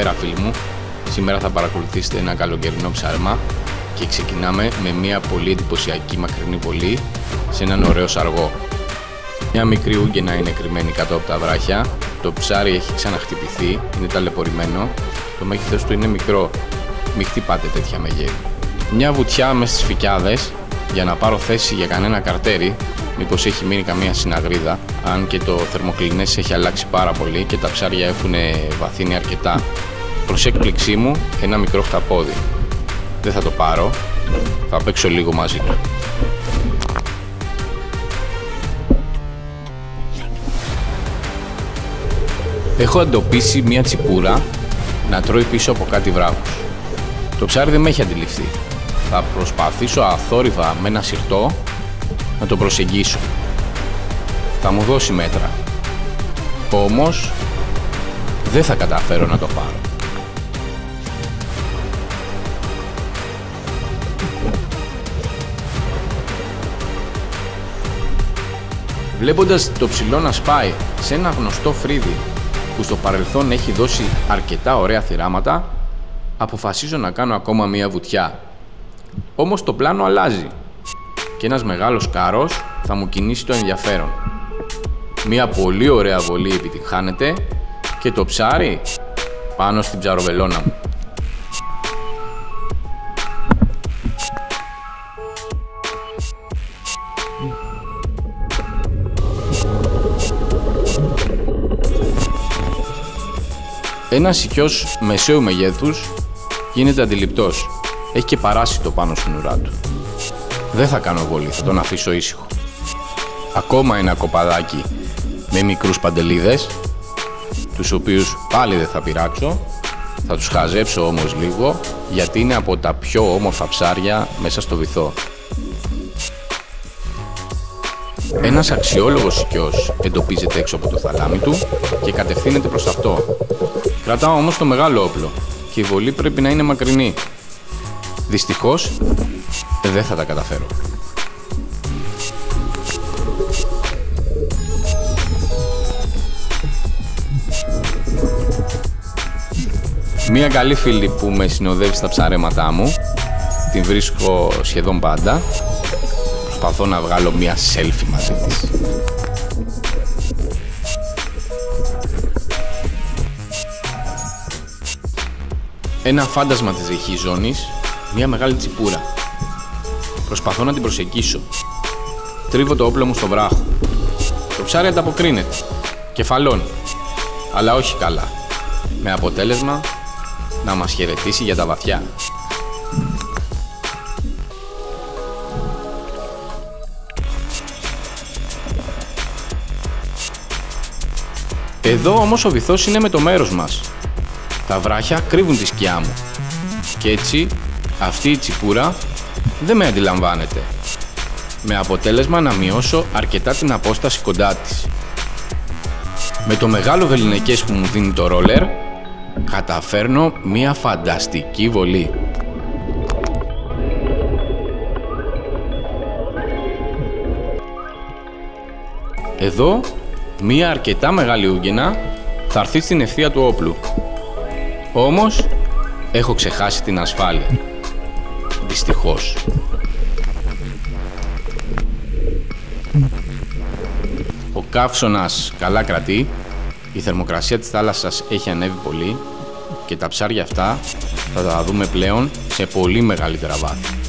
Καλησπέρα φίλοι μου. Σήμερα θα παρακολουθήσετε ένα καλοκαιρινό ψάρεμα και ξεκινάμε με μια πολύ εντυπωσιακή μακρινή βολή σε έναν ωραίο σαργό. Μια μικρή ούγκαινα είναι κρυμμένη κάτω από τα βράχια. Το ψάρι έχει ξαναχτυπηθεί, είναι ταλαιπωρημένο. Το μέγεθος του είναι μικρό. Μην χτυπάτε τέτοια μεγέθη. Μια βουτιά μέσα στις φυκιάδες για να πάρω θέση για κανένα καρτέρι, μήπως έχει μείνει καμία συναγρίδα, αν και το θερμοκλινές έχει αλλάξει πάρα πολύ και τα ψάρια έχουν βαθύνει αρκετά. Προς έκπληξή μου, ένα μικρό χταπόδι. Δεν θα το πάρω, θα παίξω λίγο μαζί του. Έχω εντοπίσει μια τσιπούρα να τρώει πίσω από κάτι βράχους. Το ψάρι δεν με έχει αντιληφθεί. Θα προσπαθήσω αθόρυβα με ένα συρτό να το προσεγγίσω. Θα μου δώσει μέτρα. Όμως δεν θα καταφέρω να το πάρω. Βλέποντας το ψηλό να σπάει σε ένα γνωστό φρύδι που στο παρελθόν έχει δώσει αρκετά ωραία θυράματα, αποφασίζω να κάνω ακόμα μία βουτιά. Όμως το πλάνο αλλάζει και ένας μεγάλος κάρος θα μου κινήσει το ενδιαφέρον. Μία πολύ ωραία βολή επιτυγχάνεται και το ψάρι πάνω στην ψαροβελόνα μου. Ένας σικιός μεσαίου μεγέθους γίνεται αντιληπτός. Έχει και παράσιτο πάνω στην ουρά του. Δεν θα κάνω βολή, θα τον αφήσω ήσυχο. Ακόμα ένα κοπαδάκι με μικρούς παντελίδες, τους οποίους πάλι δεν θα πειράξω. Θα τους χαζέψω όμως λίγο, γιατί είναι από τα πιο όμορφα ψάρια μέσα στο βυθό. Ένας αξιόλογος σικιός εντοπίζεται έξω από το θαλάμι του και κατευθύνεται προς αυτό. Κρατάω όμως το μεγάλο όπλο και η βολή πρέπει να είναι μακρινή. Δυστυχώς δεν θα τα καταφέρω. Μία καλή φίλη που με συνοδεύει στα ψαρέματά μου, την βρίσκω σχεδόν πάντα. Προσπαθώ να βγάλω μία selfie μαζί της. Ένα φάντασμα της ρηχής ζώνης, μία μεγάλη τσιπούρα. Προσπαθώ να την προσεγγίσω. Τρίβω το όπλο μου στο βράχο. Το ψάρι ανταποκρίνεται. Κεφαλώνει. Αλλά όχι καλά. Με αποτέλεσμα να μας χαιρετήσει για τα βαθιά. Εδώ όμως ο βυθός είναι με το μέρος μας. Τα βράχια κρύβουν τη σκιά μου. Και έτσι αυτή η τσιπούρα δεν με αντιλαμβάνεται. Με αποτέλεσμα να μειώσω αρκετά την απόσταση κοντά της. Με το μεγάλο βεληνικές που μου δίνει το ρόλερ, καταφέρνω μία φανταστική βολή. Εδώ μία αρκετά μεγάλη ούγκαινα θα έρθει στην ευθεία του όπλου. Όμως έχω ξεχάσει την ασφάλεια. Δυστυχώς. Ο καύσωνας καλά κρατεί, η θερμοκρασία της θάλασσας έχει ανέβει πολύ και τα ψάρια αυτά θα τα δούμε πλέον σε πολύ μεγαλύτερα βάθη.